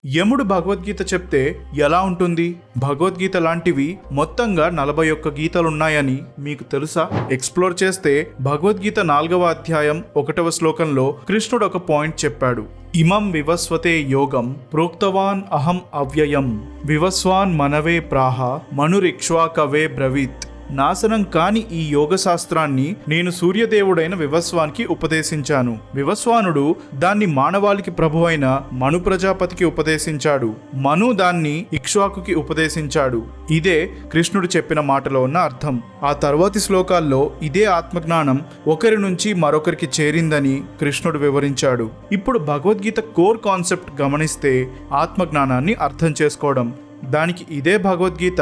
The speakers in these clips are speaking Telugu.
యముడు భగవద్గీత చెప్తే ఎలా ఉంటుంది? భగవద్గీత లాంటివి మొత్తంగా 41 గీతలున్నాయని మీకు తెలుసా? ఎక్స్ప్లోర్ చేస్తే భగవద్గీత 4వ అధ్యాయం 1వ శ్లోకంలో కృష్ణుడు ఒక పాయింట్ చెప్పాడు. ఇమం వివస్వతే యోగం ప్రోక్తవాన్ అహం అవ్యయం వివస్వాన్ మనవే ప్రాహ మనురిక్ష్వాకవే బ్రవీత్. నాశనం కాని ఈ యోగ శాస్త్రాన్ని నేను సూర్యదేవుడైన వివస్వానికి ఉపదేశించాను. వివస్వానుడు దాన్ని మానవాళికి ప్రభువైన మను ప్రజాపతికి ఉపదేశించాడు. మను దాన్ని ఇక్ష్వాకుకి ఉపదేశించాడు. ఇదే కృష్ణుడు చెప్పిన మాటలో ఉన్న అర్థం. ఆ తర్వాతి శ్లోకాల్లో ఇదే ఆత్మజ్ఞానం ఒకరి నుంచి మరొకరికి చేరిందని కృష్ణుడు వివరించాడు. ఇప్పుడు భగవద్గీత కోర్ కాన్సెప్ట్ గమనిస్తే ఆత్మజ్ఞానాన్ని అర్థం చేసుకోవడం. దానికి ఇదే భగవద్గీత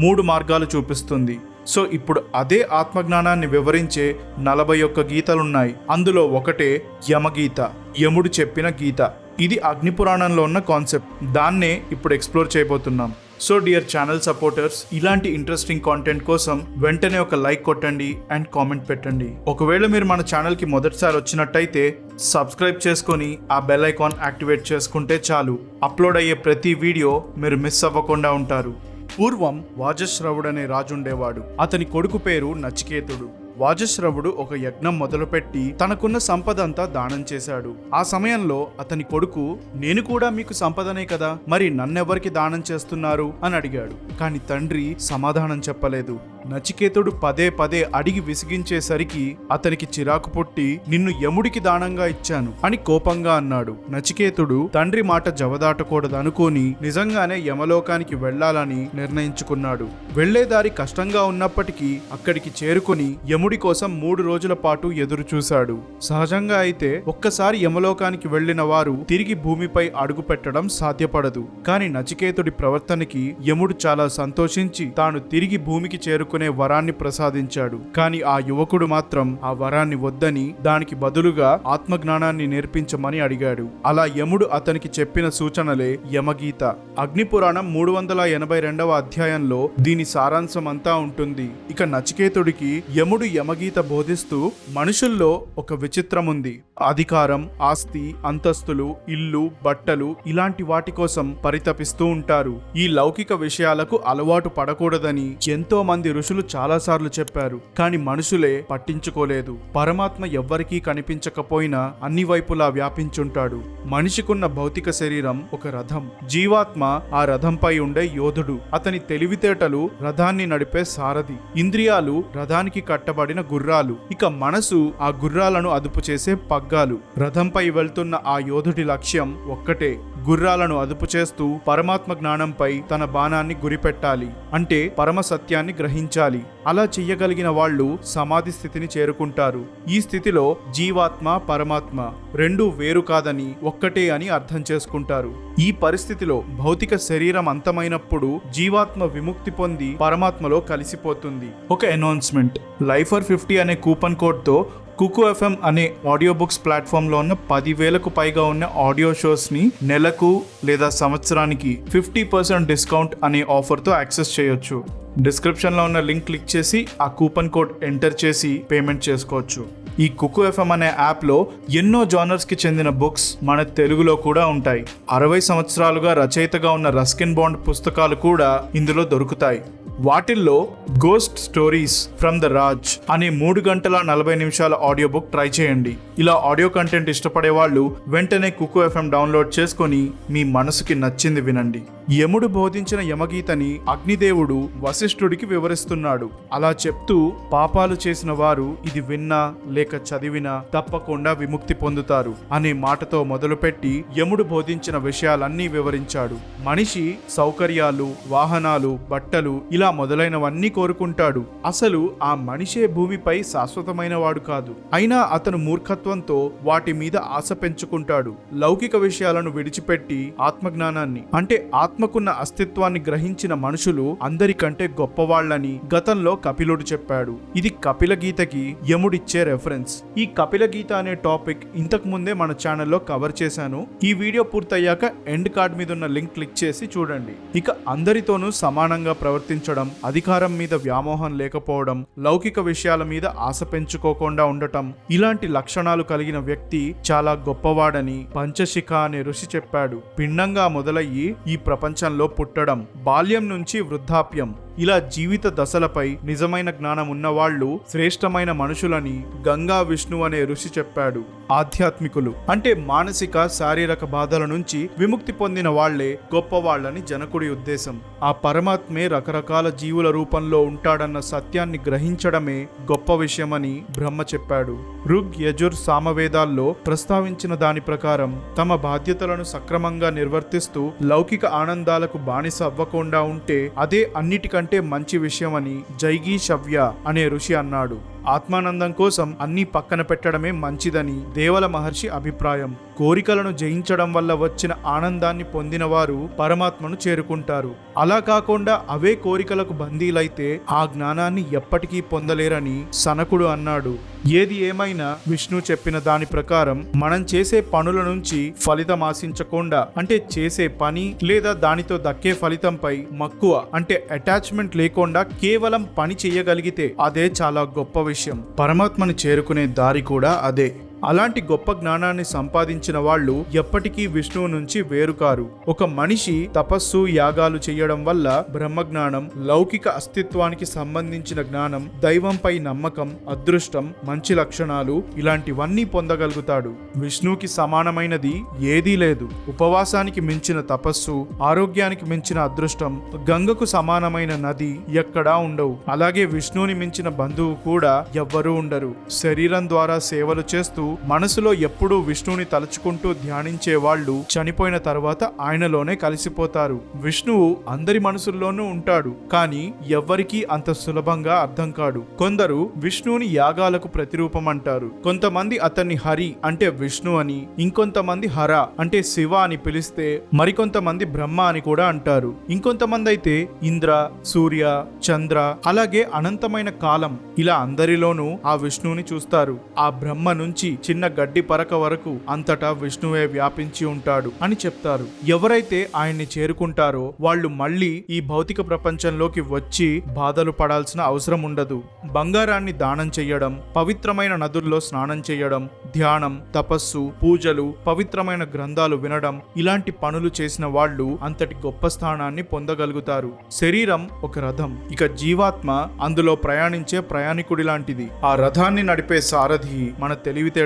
3 మార్గాలు చూపిస్తుంది. సో ఇప్పుడు అదే ఆత్మజ్ఞానాన్ని వివరించే 41 గీతలున్నాయి. అందులో ఒకటే యమగీత, యముడు చెప్పిన గీత. ఇది అగ్నిపురాణంలో ఉన్న కాన్సెప్ట్. దాన్నే ఇప్పుడు ఎక్స్ప్లోర్ చేయబోతున్నాం. సో డియర్ ఛానల్ సపోర్టర్స్, ఇలాంటి ఇంట్రెస్టింగ్ కాంటెంట్ కోసం వెంటనే ఒక లైక్ కొట్టండి అండ్ కామెంట్ పెట్టండి. ఒకవేళ మీరు మన ఛానల్కి మొదటిసారి వచ్చినట్టయితే సబ్స్క్రైబ్ చేసుకొని ఆ బెల్ ఐకాన్ యాక్టివేట్ చేసుకుంటే చాలు. అప్లోడ్ అయ్యే ప్రతి వీడియో మీరు మిస్ అవ్వకుండా ఉంటారు. పూర్వం వాజశ్రవుడనే రాజుండేవాడు. అతని కొడుకు పేరు నచికేతుడు. వాజశ్రవుడు ఒక యజ్ఞం మొదలుపెట్టి తనకున్న సంపదంతా దానం చేశాడు. ఆ సమయంలో అతని కొడుకు, నేను కూడా మీకు సంపదనే కదా, మరి నన్నెవరికి దానం చేస్తున్నారు అని అడిగాడు. కాని తండ్రి సమాధానం చెప్పలేదు. నచికేతుడు పదే పదే అడిగి విసిగించేసరికి అతనికి చిరాకు పుట్టి, నిన్ను యముడికి దానంగా ఇచ్చాను అని కోపంగా అన్నాడు. నచికేతుడు తండ్రి మాట జవదాటకూడదు అనుకోని నిజంగానే యమలోకానికి వెళ్లాలని నిర్ణయించుకున్నాడు. వెళ్లేదారి కష్టంగా ఉన్నప్పటికీ అక్కడికి చేరుకుని యముడి కోసం 3 రోజుల పాటు ఎదురు చూశాడు. సహజంగా అయితే ఒక్కసారి యమలోకానికి వెళ్లిన వారు తిరిగి భూమిపై అడుగు పెట్టడం సాధ్యపడదు. కాని నచికేతుడి ప్రవర్తనకి యముడు చాలా సంతోషించి తాను తిరిగి భూమికి చేరుకునే వరాన్ని ప్రసాదించాడు. కాని ఆ యువకుడు మాత్రం ఆ వరాన్ని వద్దని దానికి బదులుగా ఆత్మజ్ఞానాన్ని నేర్పించమని అడిగాడు. అలా యముడు అతనికి చెప్పిన సూచనలే యమగీత. అగ్నిపురాణం 382వ అధ్యాయంలో దీని సారాంశం అంతా ఉంటుంది. ఇక నచికేతుడికి యముడు యమగీత బోధిస్తూ, మనుషుల్లో ఒక విచిత్రం ఉంది. అధికారం, ఆస్తి, అంతస్తులు, ఇల్లు, బట్టలు ఇలాంటి వాటి కోసం పరితపిస్తూ ఉంటారు. ఈ లౌకిక విషయాలకు అలవాటు పడకూడదని ఎంతో మంది ఋషులు చాలాసార్లు చెప్పారు. కాని మనుషులే పట్టించుకోలేదు. పరమాత్మ ఎవ్వరికీ కనిపించకపోయినా అన్ని వైపులా వ్యాపించుంటాడు. మనిషికున్న భౌతిక శరీరం ఒక రథం. జీవాత్మ ఆ రథంపై ఉండే యోధుడు. అతని తెలివితేటలు రథాన్ని నడిపే సారథి. ఇంద్రియాలు రథానికి కట్టబడిన గుర్రాలు. ఇక మనసు ఆ గుర్రాలను అదుపు చేసే పగ్గాలు. రథంపై వెళ్తున్న ఆ యోధుడి లక్ష్యం ఒక్కటే, గుర్రాలను అదుపు చేస్తూ పరమాత్మ జ్ఞానంపై తన బాణాన్ని గురిపెట్టాలి. అంటే పరమ సత్యాన్ని గ్రహించాలి. అలా చెయ్యగలిగిన వాళ్ళు సమాధి స్థితిని చేరుకుంటారు. ఈ స్థితిలో జీవాత్మ, పరమాత్మ రెండూ వేరు కాదని ఒక్కటే అని అర్థం చేసుకుంటారు. ఈ పరిస్థితిలో భౌతిక శరీరం అంతమైనప్పుడు జీవాత్మ విముక్తి పొంది పరమాత్మలో కలిసిపోతుంది. ఒక అనౌన్స్మెంట్, లైఫర్ 50 అనే కూపన్ కోడ్తో కుకు ఎఫ్ఎం అనే ఆడియో బుక్స్ ప్లాట్ఫామ్లో ఉన్న 10,000కు పైగా ఉన్న ఆడియో షోస్ని నెలకు లేదా సంవత్సరానికి 50% డిస్కౌంట్ అనే ఆఫర్తో యాక్సెస్ చేయొచ్చు. డిస్క్రిప్షన్లో ఉన్న లింక్ క్లిక్ చేసి ఆ కూపన్ కోడ్ ఎంటర్ చేసి పేమెంట్ చేసుకోవచ్చు. ఈ కుకు ఎఫ్ఎం అనే యాప్లో ఎన్నో జానర్స్కి చెందిన బుక్స్ మన తెలుగులో కూడా ఉంటాయి. 60 సంవత్సరాలుగా రచయితగా ఉన్న రస్కిన్ బాండ్ పుస్తకాలు కూడా ఇందులో దొరుకుతాయి. వాటిల్లో ghost stories from the Raj అనే 3 గంటల 40 నిమిషాల ఆడియో బుక్ ట్రై చేయండి. ఇలా ఆడియో కంటెంట్ ఇష్టపడే వాళ్ళు వెంటనే కుకు ఎఫ్ఎం డౌన్లోడ్ చేసుకొని మీ మనసుకి నచ్చింది వినండి. యముడు బోధించిన యమగీతని అగ్నిదేవుడు వశిష్ఠుడికి వివరిస్తున్నాడు. అలా చెప్తూ, పాపాలు చేసిన వారు ఇది విన్నా లేక చదివినా తప్పకుండా విముక్తి పొందుతారు అనే మాటతో మొదలుపెట్టి యముడు బోధించిన విషయాలన్నీ వివరించాడు. మనిషి సౌకర్యాలు, వాహనాలు, బట్టలు ఇలా మొదలైనవన్నీ కోరుకుంటాడు. అసలు ఆ మనిషే భూమిపై శాశ్వతమైన వాడు కాదు. అయినా అతను మూర్ఖత్వంతో వాటి మీద ఆశ పెంచుకుంటాడు. లౌకిక విషయాలను విడిచిపెట్టి ఆత్మజ్ఞానాన్ని అంటే ఆత్మకున్న అస్తిత్వాన్ని గ్రహించిన మనుషులు అందరికంటే గొప్పవాళ్లని గతంలో కపిలుడు చెప్పాడు. ఇది కపిల గీతకి యముడిచ్చే రెఫరెన్స్. ఈ కపిల గీత అనే టాపిక్ ఇంతకు ముందే మన ఛానల్లో కవర్ చేశాను. ఈ వీడియో పూర్తయ్యాక ఎండ్ కార్డ్ మీద ఉన్న లింక్ క్లిక్ చేసి చూడండి. ఇక అందరితోనూ సమానంగా ప్రవర్తించడం, అధికారం మీద వ్యామోహం లేకపోవడం, లౌకిక విషయాల మీద ఆశ పెంచుకోకుండా ఉండటం, ఇలాంటి లక్షణాలు కలిగిన వ్యక్తి చాలా గొప్పవాడని పంచశిఖ అనే ఋషి చెప్పాడు. పిండంగా మొదలయ్యి ఈ ప్రపంచంలో పుట్టడం, బాల్యం నుంచి వృద్ధాప్యం, ఇలా జీవిత దశలపై నిజమైన జ్ఞానం ఉన్నవాళ్లు శ్రేష్టమైన మనుషులని గంగా విష్ణు అనే ఋషి చెప్పాడు. ఆధ్యాత్మికులు అంటే మానసిక శారీరక బాధల నుంచి విముక్తి పొందిన వాళ్లే గొప్పవాళ్లని జనకుడి ఉద్దేశం. ఆ పరమాత్మే రకరకాల జీవుల రూపంలో ఉంటాడన్న సత్యాన్ని గ్రహించడమే గొప్ప విషయమని బ్రహ్మ చెప్పాడు. ఋగ్, యజుర్, సామవేదాల్లో ప్రస్తావించిన దాని ప్రకారం తమ బాధ్యతలను సక్రమంగా నిర్వర్తిస్తూ లౌకిక ఆనందాలకు బానిస అవ్వకుండా ఉంటే అదే అన్నిటికంటే మంచి విషయమని జైగీ శవ్య అనే ఋషి అన్నాడు. ఆత్మానందం కోసం అన్నీ పక్కన పెట్టడమే మంచిదని దేవల మహర్షి అభిప్రాయం. కోరికలను జయించడం వల్ల వచ్చిన ఆనందాన్ని పొందిన వారు పరమాత్మను చేరుకుంటారు. అలా కాకుండా అవే కోరికలకు బందీలైతే ఆ జ్ఞానాన్ని ఎప్పటికీ పొందలేరని సనకుడు అన్నాడు. ఏది ఏమైనా విష్ణు చెప్పిన దాని ప్రకారం మనం చేసే పనుల నుంచి ఫలితం ఆశించకుండా, అంటే చేసే పని లేదా దానితో దక్కే ఫలితంపై మక్కువ అంటే అటాచ్మెంట్ లేకుండా కేవలం పని చేయగలిగితే అదే చాలా గొప్ప విషయం. పరమాత్మని చేరుకునే దారి కూడా అదే. అలాంటి గొప్ప జ్ఞానాన్ని సంపాదించిన వాళ్ళు ఎప్పటికీ విష్ణువు నుంచి వేరుకారు. ఒక మనిషి తపస్సు, యాగాలు చేయడం వల్ల బ్రహ్మజ్ఞానం, లౌకిక అస్తిత్వానికి సంబంధించిన జ్ఞానం, దైవంపై నమ్మకం, అదృష్టం, మంచి లక్షణాలు ఇలాంటివన్నీ పొందగలుగుతాడు. విష్ణువుకి సమానమైనది ఏదీ లేదు. ఉపవాసానికి మించిన తపస్సు, ఆరోగ్యానికి మించిన అదృష్టం, గంగకు సమానమైన నది ఎక్కడా ఉండవు. అలాగే విష్ణువుని మించిన బంధువు కూడా ఎవ్వరూ ఉండరు. శరీరం ద్వారా సేవలు చేస్తూ మనసులో ఎప్పుడూ విష్ణువుని తలుచుకుంటూ ధ్యానించే వాళ్ళు చనిపోయిన తర్వాత ఆయనలోనే కలిసిపోతారు. విష్ణువు అందరి మనసుల్లోనూ ఉంటాడు, కానీ ఎవ్వరికీ అంత సులభంగా అర్థం కాడు. కొందరు విష్ణువుని యాగాలకు ప్రతిరూపం అంటారు. కొంతమంది అతన్ని హరి అంటే విష్ణు అని, ఇంకొంతమంది హర అంటే శివ అని పిలిస్తే మరికొంతమంది బ్రహ్మ అని కూడా అంటారు. ఇంకొంతమంది అయితే ఇంద్ర, సూర్య, చంద్ర, అలాగే అనంతమైన కాలం, ఇలా అందరిలోనూ ఆ విష్ణువుని చూస్తారు. ఆ బ్రహ్మ నుంచి చిన్న గడ్డి పరక వరకు అంతటా విష్ణువే వ్యాపించి ఉంటాడు అని చెప్తారు. ఎవరైతే ఆయన్ని చేరుకుంటారో వాళ్ళు మళ్ళీ ఈ భౌతిక ప్రపంచంలోకి వచ్చి బాధలు పడాల్సిన అవసరం ఉండదు. బంగారాన్ని దానం చెయ్యడం, పవిత్రమైన నదుల్లో స్నానం చేయడం, ధ్యానం, తపస్సు, పూజలు, పవిత్రమైన గ్రంథాలు వినడం ఇలాంటి పనులు చేసిన వాళ్ళు అంతటి గొప్ప స్థానాన్ని పొందగలుగుతారు. శరీరం ఒక రథం, ఇక జీవాత్మ అందులో ప్రయాణించే ప్రయాణికుడి లాంటిది. ఆ రథాన్ని నడిపే సారథి మన తెలివితేటలు.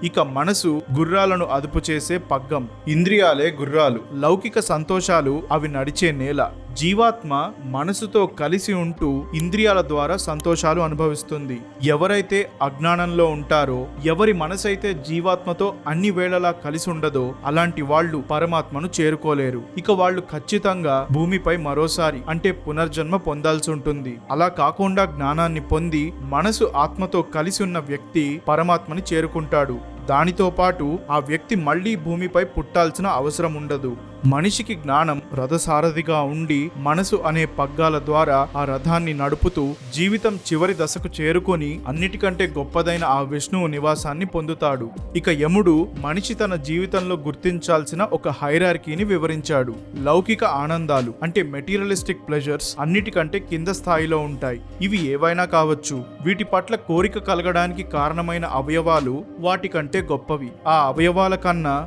ఇక మనసు గుర్రాలను అదుపు చేసే పగ్గం. ఇంద్రియాలే గుర్రాలు, లౌకిక సంతోషాలు అవి నడిచే నేల. జీవాత్మ మనసుతో కలిసి ఉంటూ ఇంద్రియాల ద్వారా సంతోషాలు అనుభవిస్తుంది. ఎవరైతే అజ్ఞానంలో ఉంటారో, ఎవరి మనసైతే జీవాత్మతో అన్ని వేళలా కలిసి ఉండదో అలాంటి వాళ్ళు పరమాత్మను చేరుకోలేరు. ఇక వాళ్ళు ఖచ్చితంగా భూమిపై మరోసారి అంటే పునర్జన్మ పొందాల్సి ఉంటుంది. అలా కాకుండా జ్ఞానాన్ని పొంది మనసు ఆత్మతో కలిసి ఉన్న వ్యక్తి పరమాత్మని చేరుకుంటాడు. దానితో పాటు ఆ వ్యక్తి మళ్లీ భూమిపై పుట్టాల్సిన అవసరం ఉండదు. మనిషికి జ్ఞానం రథసారథిగా ఉండి మనసు అనే పగ్గాల ద్వారా ఆ రథాన్ని నడుపుతూ జీవితం చివరి దశకు చేరుకొని అన్నిటికంటే గొప్పదైన ఆ విష్ణువు నివాసాన్ని పొందుతాడు. ఇక యముడు మనిషి తన జీవితంలో గుర్తించాల్సిన ఒక హైరార్కీని వివరించాడు. లౌకిక ఆనందాలు అంటే మెటీరియలిస్టిక్ ప్లెజర్స్ అన్నిటికంటే కింద స్థాయిలో ఉంటాయి. ఇవి ఏవైనా కావచ్చు. వీటి పట్ల కోరిక కలగడానికి కారణమైన అవయవాలు వాటికంటే గొప్పవి. ఆ అవయవాల కన్నా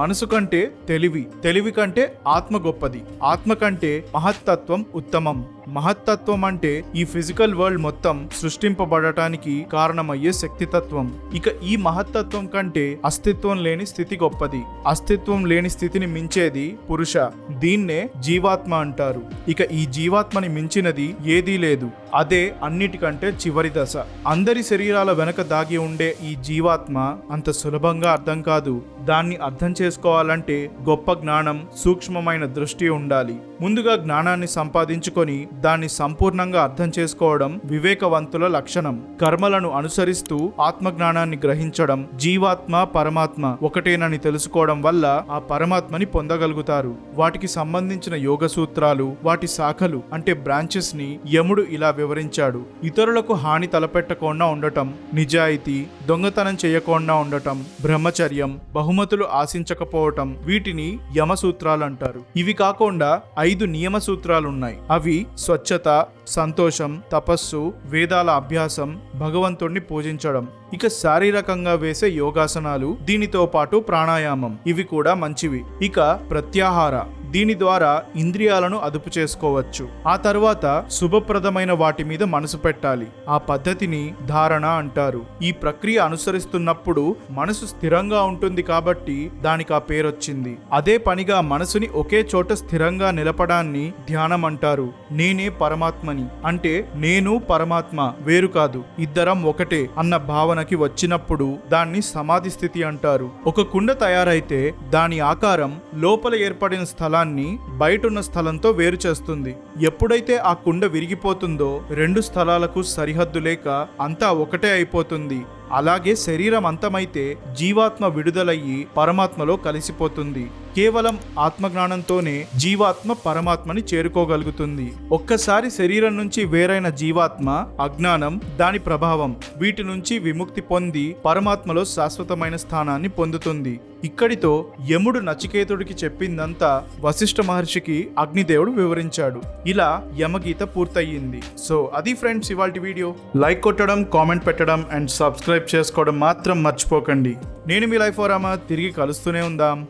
మనసు కంటే తెలివి కంటే ఆత్మ గొప్పది. ఆత్మ కంటే మహత్తత్వం ఉత్తమం. మహత్తత్వం అంటే ఈ ఫిజికల్ వరల్డ్ మొత్తం సృష్టింపబడటానికి కారణమయ్యే శక్తితత్వం. ఇక ఈ మహత్తత్వం కంటే అస్తిత్వం లేని స్థితి గొప్పది. అస్తిత్వం లేని స్థితిని మించేది పురుష. దీన్నే జీవాత్మ అంటారు. ఇక ఈ జీవాత్మని మించినది ఏదీ లేదు. అదే అన్నిటికంటే చివరి దశ. అందరి శరీరాల వెనక దాగి ఉండే ఈ జీవాత్మ అంత సులభంగా అర్థం కాదు. దాన్ని అర్థం చేసుకోవాలంటే గొప్ప జ్ఞానం, సూక్ష్మమైన దృష్టి ఉండాలి. ముందుగా జ్ఞానాన్ని సంపాదించుకొని దాన్ని సంపూర్ణంగా అర్థం చేసుకోవడం వివేకవంతుల లక్షణం. కర్మలను అనుసరిస్తూ ఆత్మజ్ఞానాన్ని గ్రహించడం, జీవాత్మ పరమాత్మ ఒకటేనని తెలుసుకోవడం వల్ల ఆ పరమాత్మని పొందగలుగుతారు. వాటికి సంబంధించిన యోగ సూత్రాలు, వాటి శాఖలు అంటే బ్రాంచెస్ ని యముడు ఇలా వివరించాడు. ఇతరులకు హాని తలపెట్టకుండా ఉండటం, నిజాయితీ, దొంగతనం చేయకుండా ఉండటం, బ్రహ్మచర్యం, బహుమతులు ఆశించకపోవటం, వీటిని యమ సూత్రాలు అంటారు. ఇవి కాకుండా 5 నియమ సూత్రాలున్నాయి. అవి స్వచ్ఛత, సంతోషం, తపస్సు, వేదాల అభ్యాసం, భగవంతుణ్ణి పూజించడం. ఇక శారీరకంగా వేసే యోగాసనాలు, దీనితో పాటు ప్రాణాయామం, ఇవి కూడా మంచివి. ఇక ప్రత్యాహార, దీని ద్వారా ఇంద్రియాలను అదుపు చేసుకోవచ్చు. ఆ తర్వాత శుభప్రదమైన వాటి మీద మనసు పెట్టాలి. ఆ పద్ధతిని ధారణ అంటారు. ఈ ప్రక్రియ అనుసరిస్తున్నప్పుడు మనసు స్థిరంగా ఉంటుంది కాబట్టి దానికి ఆ పేరొచ్చింది. అదే పనిగా మనసుని ఒకే చోట స్థిరంగా నిలపడాన్ని ధ్యానం అంటారు. నేనే పరమాత్మని అంటే నేను పరమాత్మ వేరు కాదు, ఇద్దరం ఒకటే అన్న భావనకి వచ్చినప్పుడు దాన్ని సమాధి స్థితి అంటారు. ఒక కుండ తయారైతే దాని ఆకారం లోపల ఏర్పడిన స్థలాన్ని బయటున్న స్థలంతో వేరు చేస్తుంది. ఎప్పుడైతే ఆ కుండ విరిగిపోతుందో 2 స్థలాలకు సరిహద్దు లేక అంతా ఒకటే అయిపోతుంది. అలాగే శరీరం అంతమైతే జీవాత్మ విడుదలయ్యి పరమాత్మలో కలిసిపోతుంది. కేవలం ఆత్మజ్ఞానంతోనే జీవాత్మ పరమాత్మని చేరుకోగలుగుతుంది. ఒక్కసారి శరీరం నుంచి వేరైన జీవాత్మ అజ్ఞానం, దాని ప్రభావం, వీటి నుంచి విముక్తి పొంది పరమాత్మలో శాశ్వతమైన స్థానాన్ని పొందుతుంది. ఇక్కడితో యముడు నచికేతుడికి చెప్పిందంతా వశిష్ఠ మహర్షికి అగ్నిదేవుడు వివరించాడు. ఇలా యమగీత పూర్తయింది. సో అది ఫ్రెండ్స్ ఇవాల్టి వీడియో. లైక్ కొట్టడం, కామెంట్ పెట్టడం అండ్ సబ్స్క్రైబ్ చేసుకోవడం మాత్రం మర్చిపోకండి. నేను మీ లైఫ్ ఓరామా, తిరిగి కలుస్తూనే ఉందాం.